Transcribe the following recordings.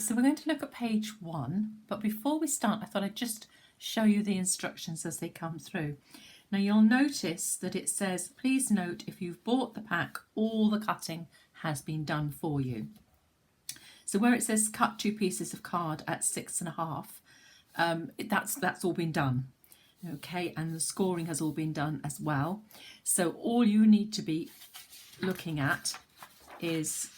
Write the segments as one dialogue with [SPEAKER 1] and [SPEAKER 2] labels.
[SPEAKER 1] so we're going to look at page 1, but before we start I thought I'd just show you the instructions as they come through. Now you'll notice that it says, please note if you've bought the pack, all the cutting has been done for you. So where it says cut 2 pieces of card at 6.5, that's all been done. Okay, and the scoring has all been done as well. So all you need to be looking at is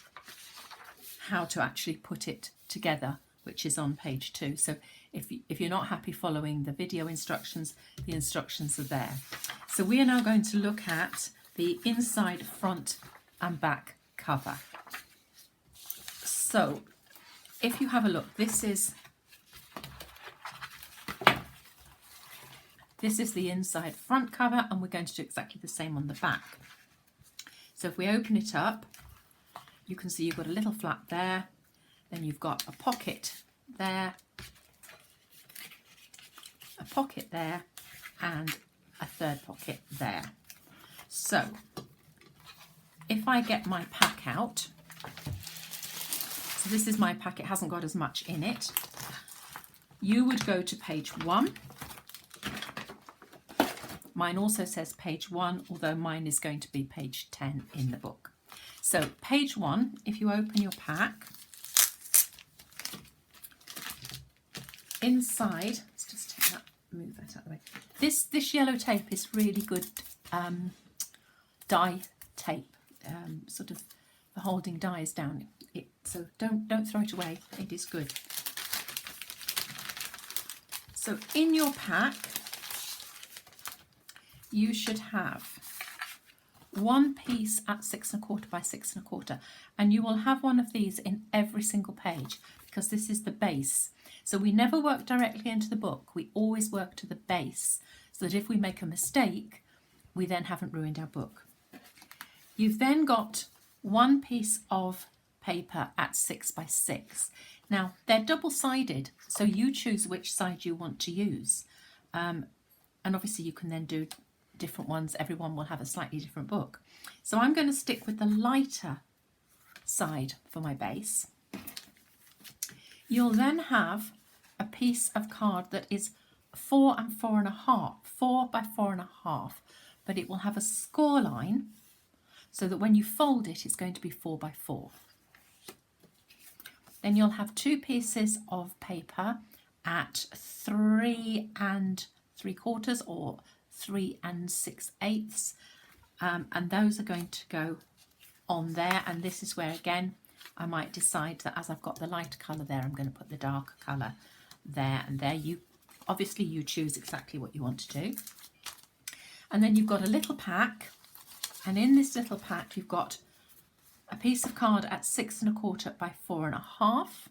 [SPEAKER 1] how to actually put it together, which is on page 2. So if you're not happy following the video instructions, the instructions are there. So we are now going to look at the inside, front and back cover. So if you have a look, this is the inside front cover, and we're going to do exactly the same on the back. So if we open it up, you can see you've got a little flap there, then you've got a pocket there, a pocket there, and a third pocket there. So if I get my pack out, so this is my pack, it hasn't got as much in it. You would go to page 1. Mine also says page 1, although mine is going to be page 10 in the book. So page 1, if you open your pack, inside, let's just take that, move that out of the way. This yellow tape is really good dye tape, sort of for holding dyes down. So don't throw it away. It is good. So in your pack, you should have one piece at 6 1/4 by 6 1/4, and you will have one of these in every single page because this is the base. So we never work directly into the book, we always work to the base, so that if we make a mistake, we then haven't ruined our book. You've then got one piece of paper at 6 by 6. Now they're double-sided, so you choose which side you want to use, and obviously you can then do different ones. Everyone will have a slightly different book. So I'm going to stick with the lighter side for my base. You'll then have a piece of card that is 4 and 4 1/2, 4 by 4 1/2, but it will have a score line so that when you fold it, it's going to be 4 by 4. Then you'll have 2 pieces of paper at 3 and 3/4 or 3 and 6/8, and those are going to go on there. And this is where again I might decide that as I've got the light colour there, I'm going to put the darker colour there and there. You obviously you choose exactly what you want to do. And then you've got a little pack, and in this little pack you've got a piece of card at 6 1/4 by 4 1/2.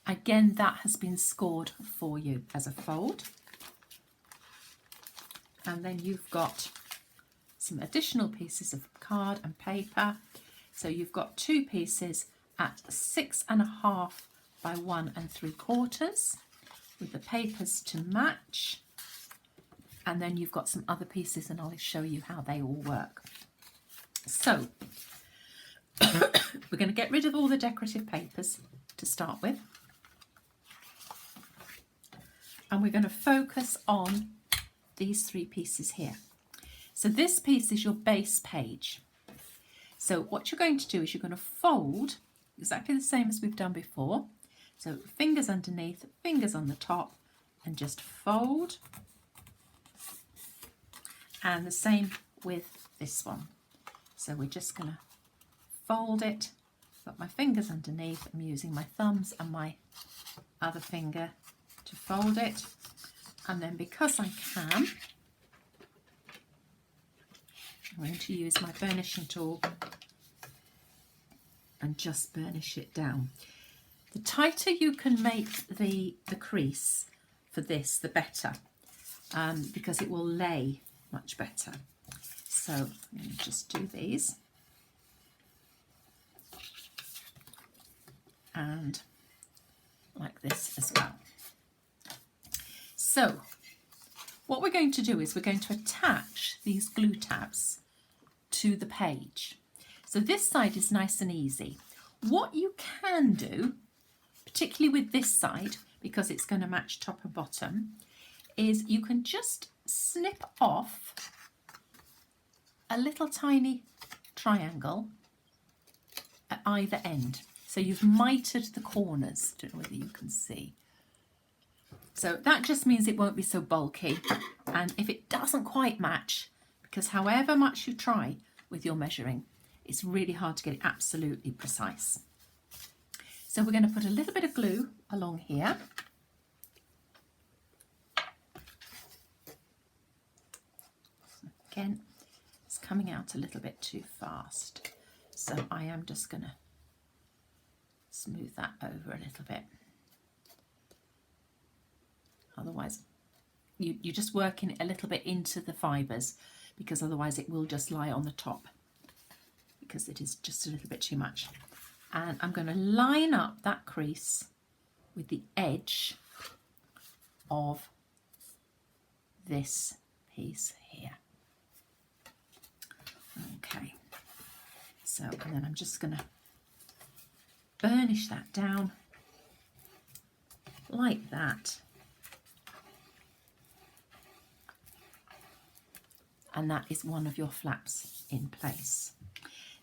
[SPEAKER 1] Again, that has been scored for you as a fold. And then you've got some additional pieces of card and paper. So you've got 2 pieces at 6 1/2 by 1 3/4 with the papers to match. And then you've got some other pieces, and I'll show you how they all work. So we're going to get rid of all the decorative papers to start with. And we're going to focus on these 3 pieces here. So this piece is your base page. So what you're going to do is you're going to fold exactly the same as we've done before. So fingers underneath, fingers on the top, and just fold. And the same with this one. So we're just going to fold it, got my fingers underneath, I'm using my thumbs and my other finger to fold it. And then because I can, I'm going to use my burnishing tool and just burnish it down. The tighter you can make the crease for this, the better, because it will lay much better. So I'm going to just do these. And like this as well. So what we're going to do is we're going to attach these glue tabs to the page. So this side is nice and easy. What you can do, particularly with this side, because it's going to match top and bottom, is you can just snip off a little tiny triangle at either end. So you've mitered the corners. I don't know whether you can see. So that just means it won't be so bulky. And if it doesn't quite match, because however much you try with your measuring, it's really hard to get it absolutely precise. So we're going to put a little bit of glue along here. Again, it's coming out a little bit too fast. So I am just going to smooth that over a little bit. Otherwise, you're just working it a little bit into the fibres, because otherwise it will just lie on the top, because it is just a little bit too much. And I'm going to line up that crease with the edge of this piece here. Okay, so and then I'm just going to burnish that down like that. And that is one of your flaps in place.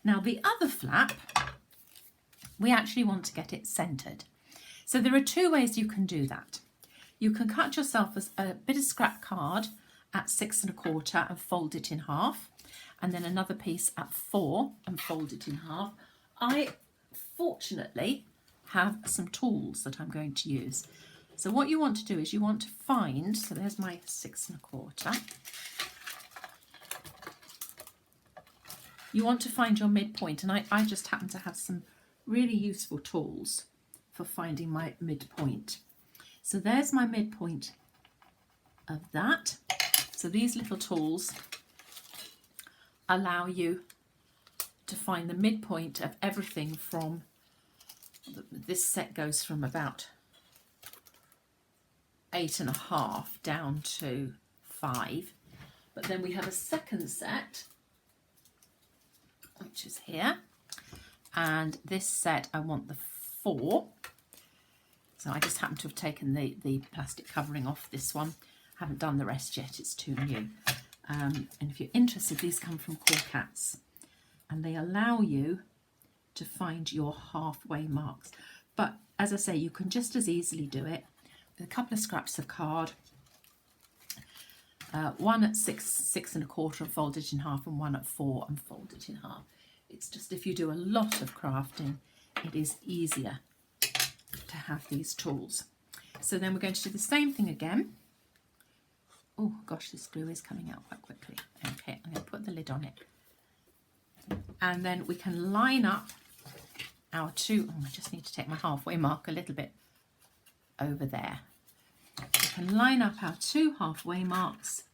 [SPEAKER 1] Now the other flap, we actually want to get it centered. So there are two ways you can do that. You can cut yourself a bit of scrap card at 6 1/4 and fold it in half, and then another piece at 4 and fold it in half. I fortunately have some tools that I'm going to use. So what you want to do is you want to find, so there's my 6 1/4. You want to find your midpoint, and I just happen to have some really useful tools for finding my midpoint. So there's my midpoint of that. So these little tools allow you to find the midpoint of everything from, this set goes from about 8 1/2 down to 5. But then we have a second set, which is here, and this set I want the 4. So I just happen to have taken the plastic covering off this one. Haven't done the rest yet, it's too new. And if you're interested, these come from Cats, and they allow you to find your halfway marks. But as I say, you can just as easily do it with a couple of scraps of card, one at 6 1/4 and fold it in half, and one at 4 and fold it in half. It's just, if you do a lot of crafting, it is easier to have these tools. So then we're going to do the same thing again. Oh gosh, this glue is coming out quite quickly. Okay, I'm going to put the lid on it. And then we can line up our two, I just need to take my halfway mark a little bit over there. We can line up our two halfway marks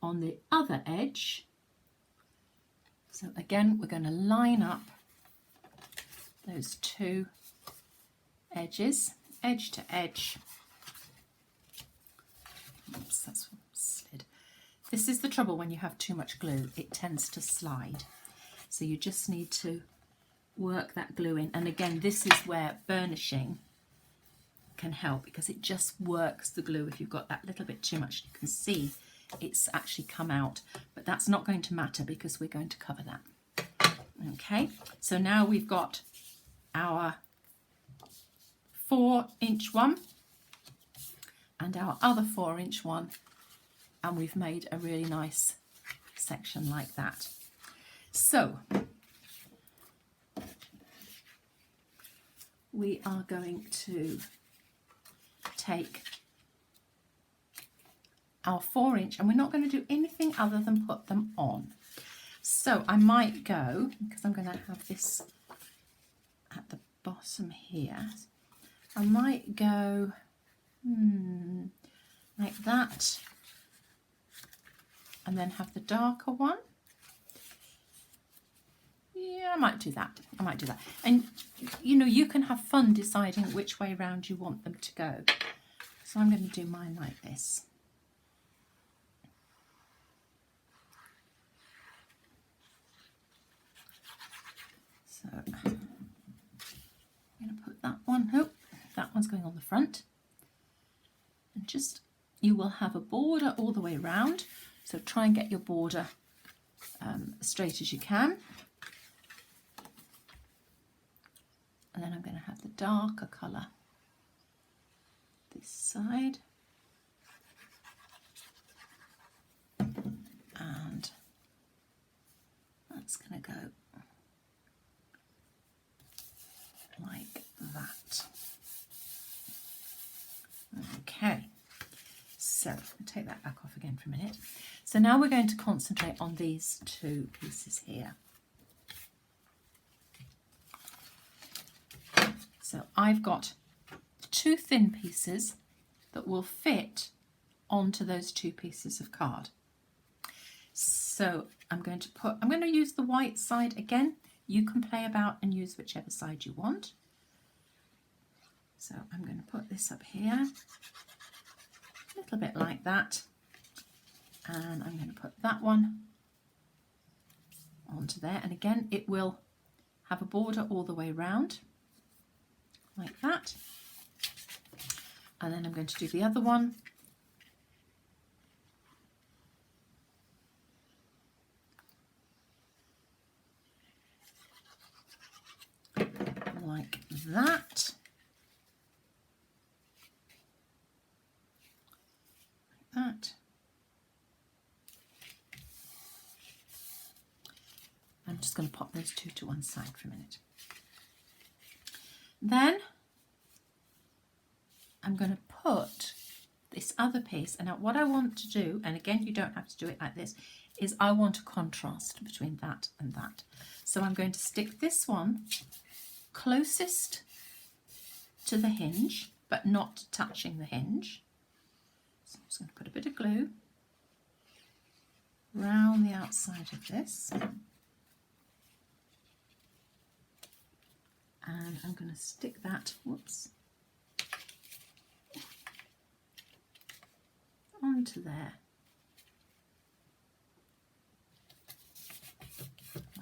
[SPEAKER 1] on the other edge. So again, we're going to line up those two edges, edge to edge. Oops, that's slid. This is the trouble when you have too much glue, it tends to slide. So you just need to work that glue in. And again, this is where burnishing can help, because it just works the glue. If you've got that little bit too much, you can see it's actually come out, but that's not going to matter because we're going to cover that. Okay, so now we've got our 4-inch one and our other 4-inch one, and we've made a really nice section like that. So we are going to take our 4-inch, and we're not going to do anything other than put them on. So I might go, because I'm going to have this at the bottom here, I might go like that, and then have the darker one. Yeah, I might do that. I might do that. And you know, you can have fun deciding which way round you want them to go. So I'm going to do mine like this. So I'm going to put that one's going on the front. And just, you will have a border all the way around. So try and get your border as straight as you can. And then I'm going to have the darker colour this side. And that's going to go like that. Okay, so I'll take that back off again for a minute. So now we're going to concentrate on these two pieces here. So I've got two thin pieces that will fit onto those two pieces of card. So I'm going to use the white side again. You can play about and use whichever side you want. So I'm going to put this up here, a little bit like that. And I'm going to put that one onto there. And again, it will have a border all the way round, like that. And then I'm going to do the other one. Like that. Like that. I'm just going to pop those two to one side for a minute. Then I'm going to put this other piece, and now what I want to do, and again you don't have to do it like this, is I want a contrast between that and that. So I'm going to stick this one closest to the hinge, but not touching the hinge. So I'm just going to put a bit of glue around the outside of this. And I'm going to stick that, whoops, onto there,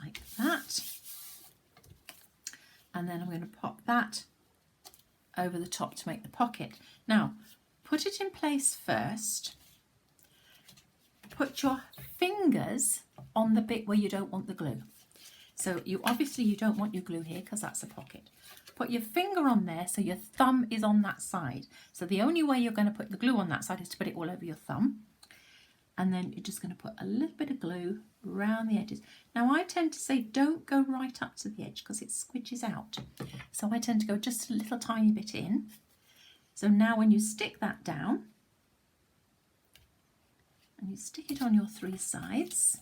[SPEAKER 1] like that. And then I'm going to pop that over the top to make the pocket. Now, put it in place first. Put your fingers on the bit where you don't want the glue. So you don't want your glue here because that's a pocket. Put your finger on there so your thumb is on that side. So the only way you're going to put the glue on that side is to put it all over your thumb. And then you're just going to put a little bit of glue around the edges. Now I tend to say don't go right up to the edge because it squidges out. So I tend to go just a little tiny bit in. So now when you stick that down, and you stick it on your three sides,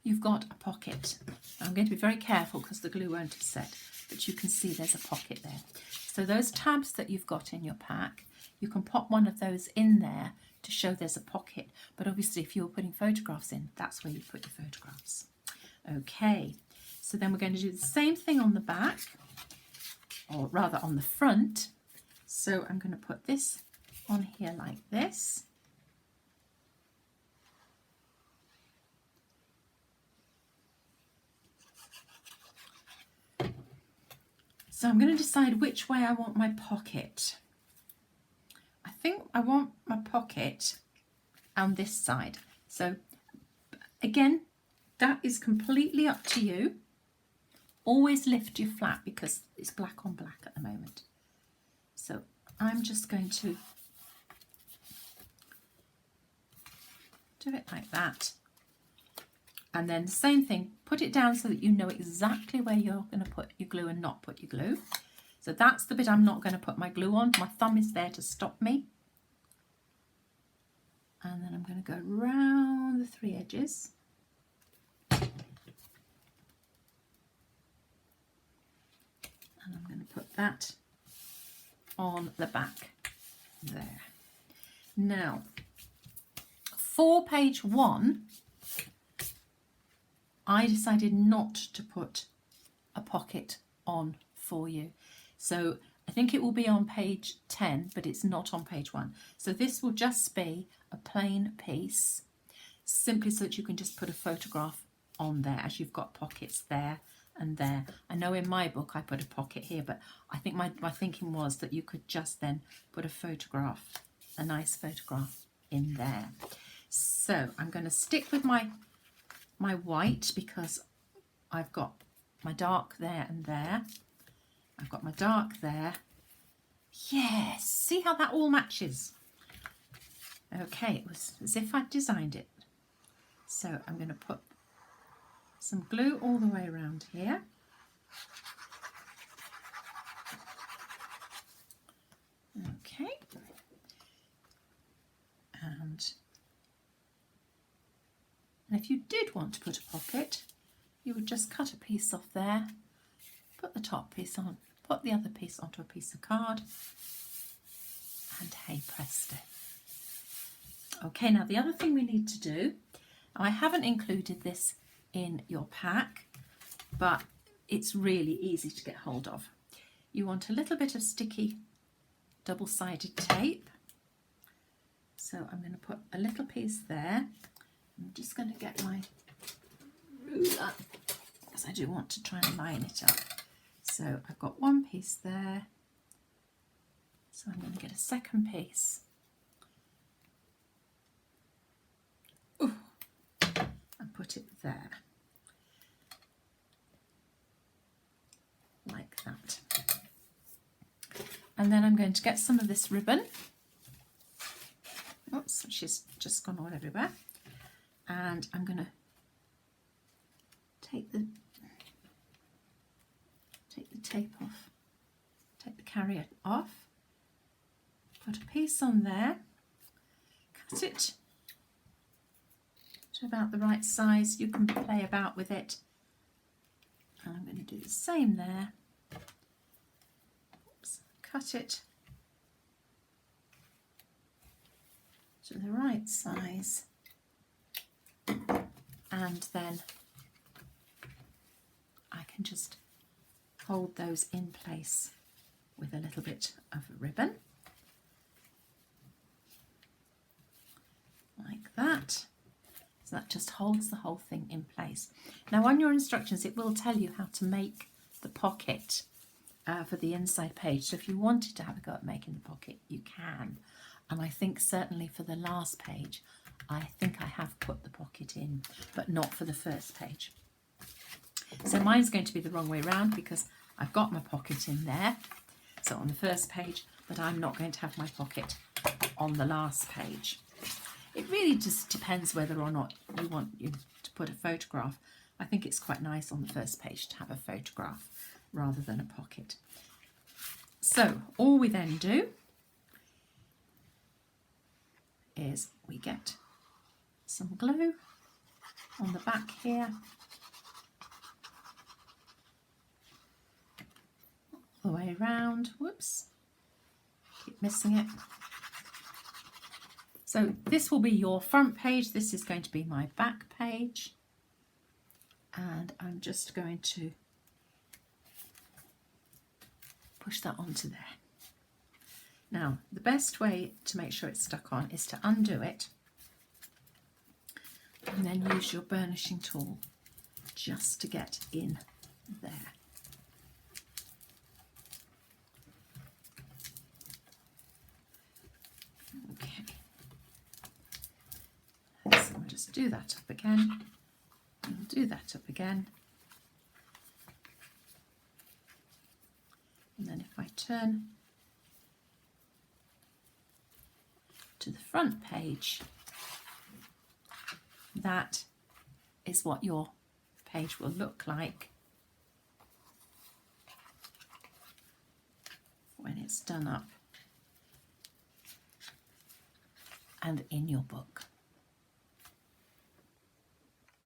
[SPEAKER 1] you've got a pocket. I'm going to be very careful because the glue won't have set, but you can see there's a pocket there. So those tabs that you've got in your pack, you can pop one of those in there to show there's a pocket. But obviously if you're putting photographs in, that's where you put your photographs. Okay, so then we're going to do the same thing on the back, or rather on the front. So I'm going to put this on here like this. So I'm going to decide which way I want my pocket. I think I want my pocket on this side. So again, that is completely up to you. Always lift your flap because it's black on black at the moment. So I'm just going to do it like that. And then the same thing, put it down so that you know exactly where you're going to put your glue and not put your glue. So that's the bit I'm not going to put my glue on. My thumb is there to stop me. And then I'm going to go round the three edges. And I'm going to put that on the back there. Now, for page 1, I decided not to put a pocket on for you. So I think it will be on page 10, but it's not on page 1. So this will just be a plain piece, simply so that you can just put a photograph on there as you've got pockets there and there. I know in my book I put a pocket here, but I think my thinking was that you could just then put a photograph, a nice photograph in there. So I'm going to stick with my white because I've got my dark there and there. I've got my dark there. Yes, see how that all matches? Okay, it was as if I'd designed it. So I'm going to put some glue all the way around here. Okay. And if you did want to put a pocket, you would just cut a piece off there, put the top piece on, put the other piece onto a piece of card, and hey presto. Okay, now the other thing we need to do, I haven't included this in your pack, but it's really easy to get hold of. You want a little bit of sticky double-sided tape. So I'm going to put a little piece there. I'm just going to get my ruler because I do want to try and line it up. So I've got one piece there. So I'm going to get a second piece. Ooh, and put it there. Like that. And then I'm going to get some of this ribbon. Oops, she's just gone all everywhere. And I'm going to take the tape off, take the carrier off, put a piece on there, cut it to about the right size. You can play about with it. And I'm going to do the same there. Oops, cut it to the right size, and then I can just hold those in place with a little bit of ribbon like that. So that just holds the whole thing in place. Now on your instructions it will tell you how to make the pocket for the inside page, so if you wanted to have a go at making the pocket you can. And I think certainly for the last page, I think I have put the pocket in, but not for the first page. So mine's going to be the wrong way around because I've got my pocket in there, so on the first page, but I'm not going to have my pocket on the last page. It really just depends whether or not you want to put a photograph. I think it's quite nice on the first page to have a photograph rather than a pocket. So all we then do is we get some glue on the back here, all the way around. Whoops, keep missing it. So this will be your front page, this is going to be my back page, and I'm just going to push that onto there. Now, the best way to make sure it's stuck on is to undo it and then use your burnishing tool just to get in there. Okay, so I'll just do that up again, and do that up again. And then if I turn to the front page, that is what your page will look like when it's done up and in your book.